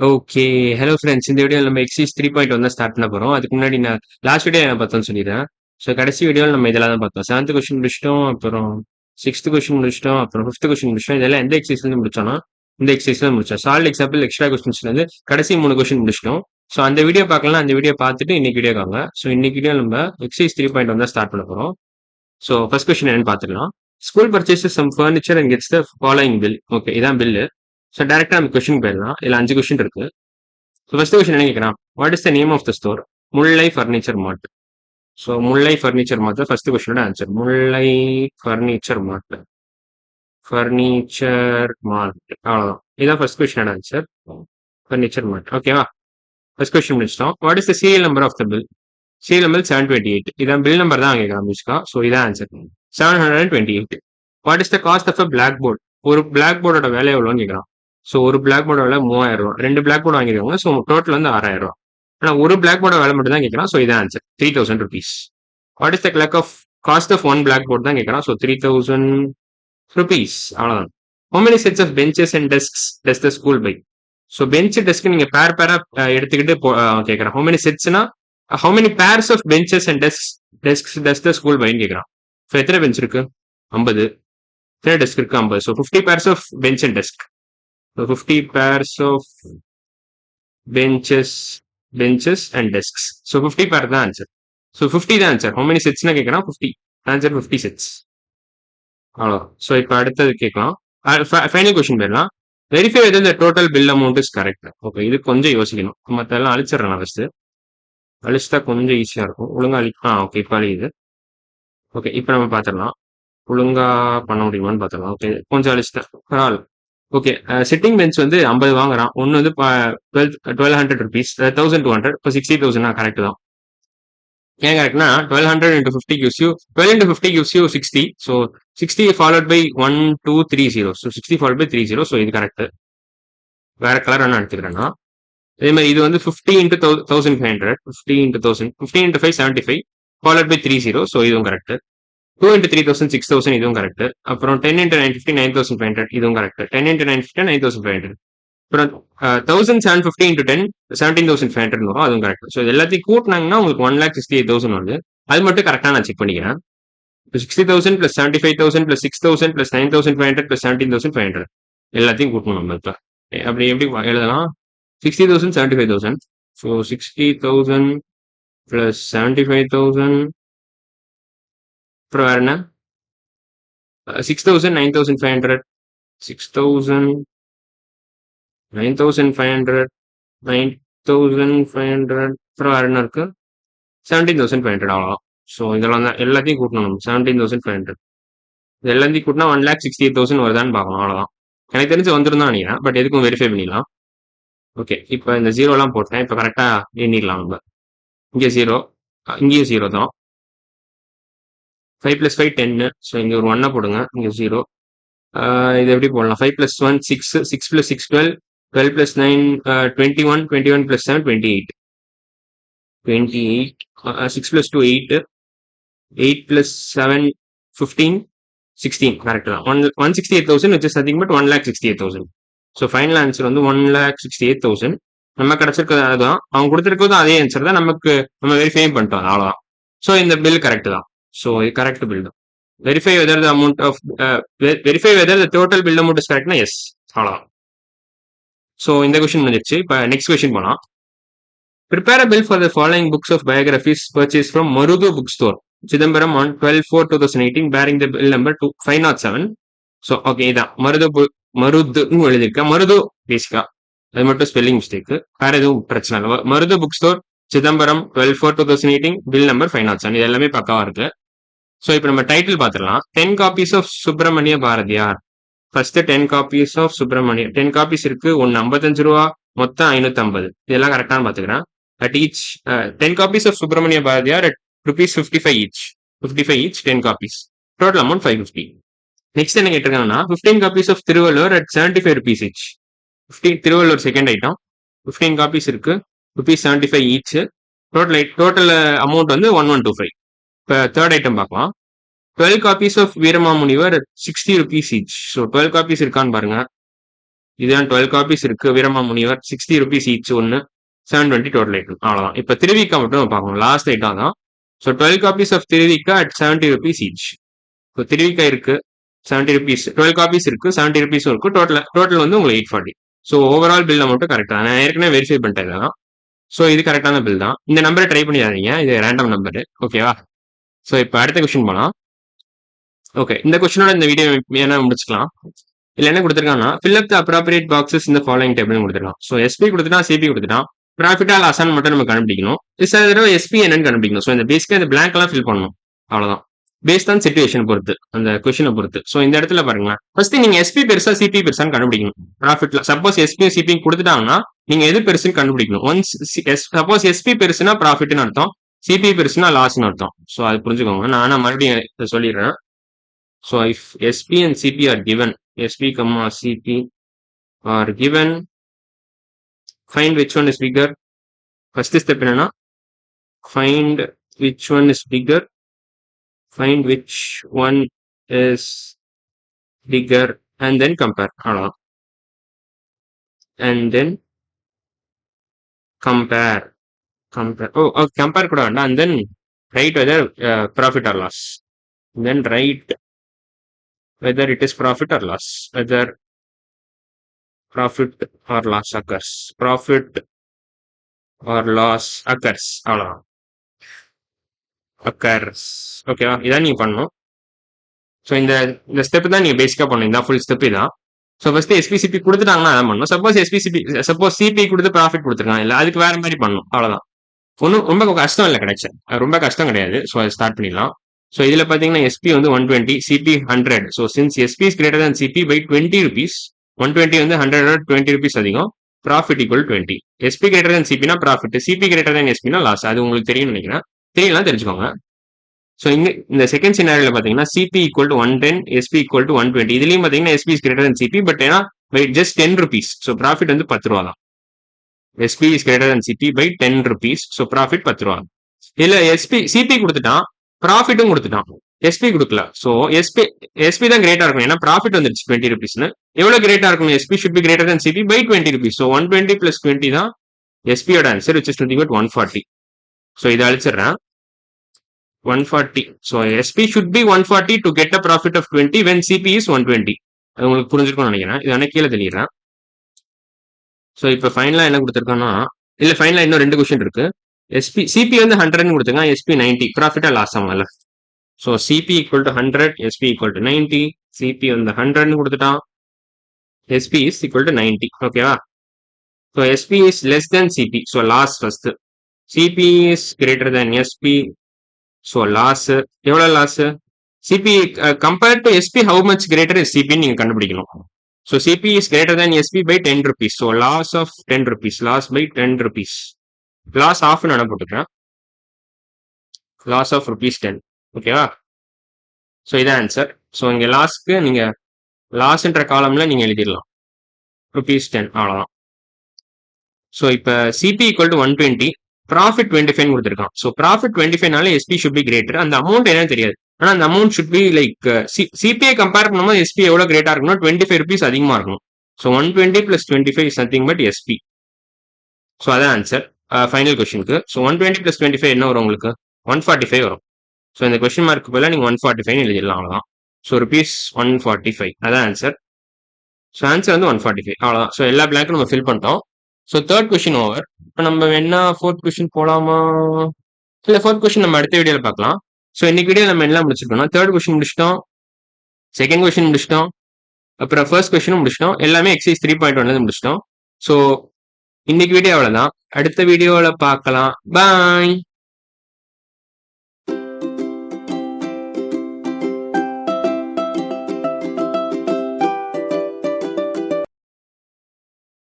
Okay. Hello friends. இந்த வீடியோல நம்ம எக்ஸர்சைஸ் 3.1 தான் ஸ்டார்ட் பண்ண போறோம். அதுக்கு முன்னாடி நான் லாஸ்ட் வீடியோ என்ன பார்த்தோம்னு சொல்லிடுறேன். ஸோ கடைசி வீடியோல நம்ம இதெல்லாம் தான் பார்த்தோம். 7த் கொஸ்டின் முடிச்சிட்டோம். அப்புறம் 6த் கொஸ்டின் முடிச்சிட்டோம். அப்புறம் 5த் கொஸ்டின் முடிச்சிட்டோம். இதெல்லாம் எந்த எக்ஸர்சைஸ்லேருந்து முடிச்சோம்னா, இந்த எக்ஸர்சைஸ்ல முடிச்சோம். சால்ட் எக்ஸாம்பிள் எக்ஸ்ட்ரா கொஸ்டின்ஸ்லேருந்து கடைசி 3 கொஸ்டின் முடிச்சிட்டோம். ஸோ அந்த வீடியோ பார்க்கலாம். அந்த வீடியோ பார்த்துட்டு இன்னைக்கு வீடியோ வாங்க. ஸோ இன்னைக்கு வீடியோ நம்ம எக்ஸர்சைஸ் 3.1 தான் ஸ்டார்ட் பண்ண போறோம். ஸோ ஃபர்ஸ்ட் கொஸ்டின் என்னன்னு பார்த்துக்கலாம். School purchases some furniture and gets the following bill. Okay, இதான் பில்லு. ஸோ டேரக்டா நம்ம கொஸ்டின் போயிடலாம். இதுல 5 கொஸ்டின் இருக்கு. ஸோ ஃபர்ஸ்ட் கொஸ்டின் என்ன கேட்குறான்? What is the name of the store? Mullai Furniture Mart. So Mullai Furniture Mart தான் ஃபர்ஸ்ட் கொஸ்டினோட answer. Mullai Furniture Mart. Furniture mart, அவ்வளோதான். இதான் ஃபர்ஸ்ட் கொஸ்டினோட ஆன்சர். Furniture mart. ஓகேவா? ஃபர்ஸ்ட் கொஸ்டின் முடிச்சிட்டோம். What is the serial number of the bill? Serial number 728. இதான் bill number தான் கேட்குறான் மிஸ்கா. ஸோ இதான் answer. 728. What is the cost of a black board? ஒரு பிளாக் போர்டோட விலை எவ்வளோன்னு கேட்குறான். ஸோ ஒரு பிளாக் போர்டோட விலை 3000 ரூபா. 2 பிளாக் போர்டு வாங்கிருக்காங்க. ஸோ டோட்டல் வந்து 6000 ரூபா. ஆனா ஒரு பிளாக் போர்டோட விலை மட்டும் தான் கேட்கறான். ஸோ இதான் answer. 3000 rupees. What is the cost of one black board தான் கேட்கறான். So 3000 rupees. அவ்வளவுதான். how many sets of benches and desks does the school buy? So bench desk நீங்க பேரா எடுத்துக்கிட்டு கேட்கறான். how many setsனா how many pairs of benches and desks does the school buy கேட்கறான். So எத்தனை bench இருக்கு? 50. எத்தனை desk இருக்கு? 50. So 50 pairs of bench and desk. So 50 pairs of benches and desks. So 50 pair தான் ஆன்சர். ஸோ 50 தான் answer. how many setsனா கேட்கறான். 50. Answer 50 sets. அவ்வளோ. So இப்போ அடுத்தது கேட்கலாம். ஃபைனல் கொஸ்டின் போயிடலாம். Verify whether the total bill amount is correct. Okay, இது கொஞ்சம் யோசிக்கணும். மற்றெல்லாம் அழிச்சிடறேன் நான் ஃபர்ஸ்ட். அழிச்சிட்டா கொஞ்சம் ஈஸியா இருக்கும். ஒழுங்கா ஓகே, இப்போ அழியுது. ஓகே, இப்போ நம்ம பார்த்துடலாம். ஒழுங்கா பண்ண முடியுமான்னு பார்த்துடலாம். ஓகே, கொஞ்சம் அழிச்சிட்டேன். பரவாயில்ல. ஓகே, சிட்டிங் பெஞ்ச் வந்து 50 வாங்குறான். ஒன்று வந்து 1200 rupees, 1200. இப்போ 60,000 கரெக்ட் தான். ஏன் கரெக்ட்னா 1200 into 50 gives you 12 into 50 gives you 60. So 60 followed by 1 2 3 0. So 60 followed by 3 0. So இது கரெக்ட். வேற கலர் என்ன எடுத்துக்கிறேன்னா, அதே மாதிரி இது வந்து 50 into 1500, 50 into 1000, 15 into 5 75 followed by 3 0. So இதுவும் கரெக்ட். 2 into 3000 6000, இதுவும் கரெக்ட். அப்புறம் 10 into 950 9500, இதுவும் கரெக்ட். 10 into 950 9500. அப்புறம் 1750 into 10 17,500 வரும், அதுவும் கரெக்ட். ஸோ எல்லாத்தையும் கூட்டினாங்கன்னா உங்களுக்கு 1,68,000 வருது. அது மட்டும் கரெக்டா நான் செக் பண்ணிக்கிறேன். 60,000 plus 75,000 plus 6,000 plus 9,500 plus 17,500 எல்லாத்தையும் கூட்டணும் நம்ம. இப்ப அப்படி எப்படி எழுதலாம்? 60,000 75,000. So 60,000 plus 75,000. அப்புறம் வேற என்ன? 6,000 9,500. 6,000 9,500 9,500. அப்புறம் வேற என்ன இருக்கு? 17,500. அவ்வளோதான். ஸோ இதெல்லாம் தான் எல்லாத்தையும் கூட்டணும். 17,500 இது எல்லாத்தையும் கூட்டினா 1,68,000 வருதான்னு பார்க்கணும். அவ்வளோதான். எனக்கு தெரிஞ்சு வந்துடும் தான் நினைக்கிறேன். பட் எதுக்கும் வெரிஃபை பண்ணிடலாம். ஓகே, இப்போ இந்த ஜீரோலாம் போட்டேன். இப்போ கரெக்டா எண்ணிடலாம் நம்ம. இங்கே 0, இங்கேயும் 0 தான். 5 + 5 10. ஸோ இங்கே ஒரு 1 போடுங்க. இங்கே 0. இது எப்படி போடலாம்? 5 + 1 6, 6 + 6 12, 12 + 9 21, 21 + 7 28, 28. 6 + 2 8, 8 + 7 15, 16. கரெக்ட் தான். 168,000 which is nothing but 1,68,000. So final answer வந்து 1,68,000. நம்ம கிடைச்சிருக்கிறது அதுதான். அவங்க கொடுத்துருக்கிறது அதே ஆன்சர் தான். நம்ம வெரிஃபை பண்ணிட்டோம். அவ்வளோதான். ஸோ இந்த பில் கரெக்ட் தான். ஸோ இது கரெக்ட் பில் தான். Verify whether the amount of verify whether the total bill amount is கரெக்ட்னா எஸ், அவ்வளோதான். ஸோ இந்த கொஸ்டின் முடிஞ்சிருச்சு. இப்போ நெக்ஸ்ட் கொஸ்டின் போலாம். Prepare a bill for the following books of biographies purchase from Maruthu book store Chidambaram on 12/4/2018 bearing the bill number 507. So okay, இதான் மருதுன்னு எழுதியிருக்கேன். மருது பேசிக்கா, அது மட்டும் ஸ்பெல்லிங் மிஸ்டேக். வேற எதுவும் பிரச்சனை இல்லை. Marudhu book store Chidambaram 12/4/2018 bill number 507. இது எல்லாமே பக்காவா இருக்கு. ஸோ இப்போ நம்ம டைட்டில் பார்த்துடலாம். 10 copies of Subramania Bharathiyar. First 10 copies of Subramania 10 copies இருக்கு. ஒன்னு 55 ரூபா, மொத்தம் 550. இதெல்லாம் கரெக்டானு பாத்துக்கிறேன். At each 10 copies of Subramania Bharathiyar at rupees 55 each. 55 each 10 copies. Total amount 550. Next என்ன கேட்டிருக்காங்கன்னா 15 copies of Thiruvalluvar at 75 rupees each. 15 Thiruvalluvar second item. 15 copies இருக்கு. rupees 75 each. டோட்டல் அமௌண்ட் வந்து 1125. இப்போ தேர்ட் ஐட்டம் பார்க்கலாம். 12 copies of Veeramamunivar at 60 rupees each. So 12 copies இருக்கான்னு பாருங்க. இதுதான் 12 copies இருக்கு. வீரமா முனிவர் 60 rupees ஈச் ஒன்று 720 டோட்டல் ஐட்டம். அவ்வளவுதான். இப்ப திருவிக்கா மட்டும் பார்க்கணும். லாஸ்ட் ஐட்டம் தான். So 12 copies of Thiruvika at 70 rupees each. இப்போ திருவிக்கா இருக்கு 70 rupees, 12 காப்பீஸ் இருக்கு, 70 rupees இருக்கு. டோட்டல் வந்து உங்களுக்கு 840. ஸோ ஓவரால் பில் அமௌண்ட் கரெக்டா? நான் ஏற்கனவே வெரிஃபை பண்ணிட்டேன் இதெல்லாம். ஸோ இது கரெக்டான பில் தான். இந்த நம்பரை ட்ரை பண்ணிடாதீங்க, இது ரேண்டம் நம்பர். ஓகேவா? ஸோ இப்போ அடுத்த கொஸ்டின் போலாம். ஓகே, இந்த கொஸ்டினோட இந்த வீடியோ என்ன முடிச்சுக்கலாம். இல்ல என்ன கொடுத்துருக்காங்கன்னா fill up the appropriate boxes in the following table கொடுத்துருக்கான். ஸோ எஸ்பி கொடுத்துட்டான், சிபி கொடுத்துட்டான். ப்ராஃபிட்டா லாஸான்னு மட்டும் நம்ம கண்டுபிடிக்கணும். சில தடவை எஸ்பி என்னன்னு கண்டுபிடிக்கணும். ஸோ இந்த பேஸ்க்கு இந்த பிளாங்க் எல்லாம் ஃபில் பண்ணணும். அவ்வளவுதான். பேஸ்ட் ஆன் சிச்சுவேஷன் பொறுத்து, அந்த கொஸ்டினை பொறுத்து. ஸோ இந்த இடத்துல பாருங்களேன், ஃபர்ஸ்ட் நீங்க எஸ்பி பெருசா சிபி பெருசான்னு கண்டுபிடிக்கணும். ப்ராஃபிட்ல சப்போஸ் எஸ்பி சிபி கொடுத்துட்டாங்கன்னா நீங்க எது பெருசுன்னு கண்டுபிடிக்கணும். ஒன்ஸ் சப்போஸ் எஸ்பி பெருசுனா ப்ராஃபிட்னு அர்த்தம், சிபி பெருசுனா லாஸ்னு அர்த்தம். ஸோ அது புரிஞ்சுக்கோங்க. நான் மறுபடியும் சொல்லிடுறேன். So if SP and CP are given, SP comma CP are given, find which one is bigger. First step என்னன்னா find which one is bigger, find which one is bigger and then compare. And then compare. Oh, compare கூட வேண்டாம். And then write whether profit or loss. Then write whether it is profit or loss, whether profit or loss occurs, profit or loss occurs. அவ்வளவுதான். occurs. ஓகேவா? இதான் நீங்க பண்ணணும். So இந்த step தான் நீங்க பேசிக்கா பண்ணணும். இதான் ஃபுல் ஸ்டெப் இதான். ஸோ ஃபர்ஸ்ட் எஸ்பிசிபி கொடுத்துட்டாங்கன்னா அதான் பண்ணணும். சப்போஸ் சிபி கொடுத்து ப்ராஃபிட் கொடுத்துருக்காங்க, இல்லை அதுக்கு வேற மாதிரி பண்ணணும். அவ்வளவுதான். ஒன்றும் ரொம்ப கஷ்டம் இல்லை, கிடைச்ச ரொம்ப கஷ்டம் கிடையாது. ஸோ அதை ஸ்டார்ட் பண்ணிடலாம். ஸோ இதுல பாத்தீங்கன்னா எஸ்பி வந்து 120, CP 100. So since SP is greater than CP by 20 rupees, 120 வந்து 100 20 rupees அதிகம், profit equal 20. SP greater than சிபினா ப்ராஃபிட், சிபி கிரேட்டர் than எஸ்பினா லாஸ். அது உங்களுக்கு தெரியும் நினைக்கிறேன். தெரியலாம், தெரிஞ்சுக்கோங்க. ஸோ இந்த செகண்ட் சினாரியோல பாத்தீங்கன்னா CP equal to 110, SP equal to 120. இதுலயும் பாத்தீங்கன்னா SP is greater than CP, but ஏன்னா by just 10 rupees. So profit வந்து 10 ரூபா தான். SP is greater than CP by 10 rupees. So profit 10 ரூபா. இதுல சிபி கொடுத்துட்டான், ப்ராஃபிட்டும் கொடுத்துட்டான், எஸ்பி கொடுக்கல. சோ எஸ்பி தான் கிரேட்டா இருக்கும், ஏன்னா ப்ராஃபிட் வந்துருச்சு 20 rupeesனு. எவ்வளவு கிரேட்டா இருக்கும்? SP should be greater than CP by 20 rupees. So 120 plus 20 தான் எஸ்பியோட answer, which is nothing but 140. So இதை அழிச்சிடுறேன். 140. So SP should be 140 to get a profit of 20 when CP is 120. அது உங்களுக்கு புரிஞ்சிருக்கும்னு நினைக்கிறேன். இதான கீழே தெளிறேன். ஸோ இப்போ ஃபைனலா என்ன கொடுத்துருக்கோம்னா, இல்ல ஃபைனலா இன்னும் 2 கொஸ்டின் இருக்கு. சிபி வந்து 100 கொடுத்துருக்கான், எஸ்பி 90. ப்ராஃபிட்டா லாஸ் ஆகும்ல. So CP equal to 100, SP equal to 90. CP வந்து 100 கொடுத்துட்டான், எஸ்பி இஸ் ஈக்குவல் டு 90. ஓகேவா? So SP is less than CP. So loss first. CP is greater than SP. So loss எவ்வளவு loss? CP compared to SP how much greater is CP நீங்க கண்டுபிடிக்கணும். So CP is greater than SP by 10 rupees. So loss of 10 rupees, loss by 10 rupees. Loss of நான் போட்டுக்கிறேன், loss of ₹10. ஓகேவா? So இதான் answer. So இங்க லாஸ்க்கு நீங்க லாஸ்ன்ற காலம்ல நீங்க எழுதிடலாம் ₹10. அவ்வளவுதான். ஸோ இப்போ சிபி ஈக்குவல் டு 120, ப்ராஃபிட் 25 கொடுத்துருக்கான். ஸோ ப்ராஃபிட் 25நால எஸ்பி ஷுட் பி கிரேட்டர். அந்த அமௌண்ட் என்னன்னு தெரியாது, ஆனா அந்த அமௌண்ட் ஷுட் பி லைக் சிபிஐ கம்பேர் பண்ணும்போது எஸ்பி எவ்வளவு கிரேட்டா இருக்கணும்? 25 rupees அதிகமா இருக்கணும். So 120 plus 25 is nothing but SP. So அதான் ஆன்சர் ஃபைனல் கொஸ்டினுக்கு. ஸோ 120 plus 25 என்ன வரும் உங்களுக்கு? 145 வரும். ஸோ இந்த கொஸ்டின் மார்க்கு பதிலாக நீங்க 145 எழுதிடலாம். அவ்வளவுதான். ஸோ ₹145 அதான் ஆன்சர். ஸோ ஆன்சர் வந்து 145. அவ்வளவுதான். ஸோ எல்லா பிளாங்க்கும் நம்ம ஃபில் பண்ணிட்டோம். So third question over. இப்போ நம்ம என்ன ஃபோர்த் கொஸ்டின் போலாமா? இல்லை, ஃபோர்த் கொஸ்டின் நம்ம அடுத்த வீடியோல பார்க்கலாம். ஸோ இன்னைக்கு வீடியோ நம்ம எல்லாம் முடிச்சிருக்கோம். தேர்ட் கொஸ்டின் முடிச்சிட்டோம், செகண்ட் கொஸ்டின் முடிச்சிட்டோம், அப்புறம் ஃபர்ஸ்ட் கொஸ்டினும் முடிச்சிட்டோம். எல்லாமே எக்ஸைஸ் 3.1 முடிச்சிட்டோம். ஸோ இன்னைக்கு வீடியோ அவ்வளவுதான். அடுத்த வீடியோல பார்க்கலாம். பாய்.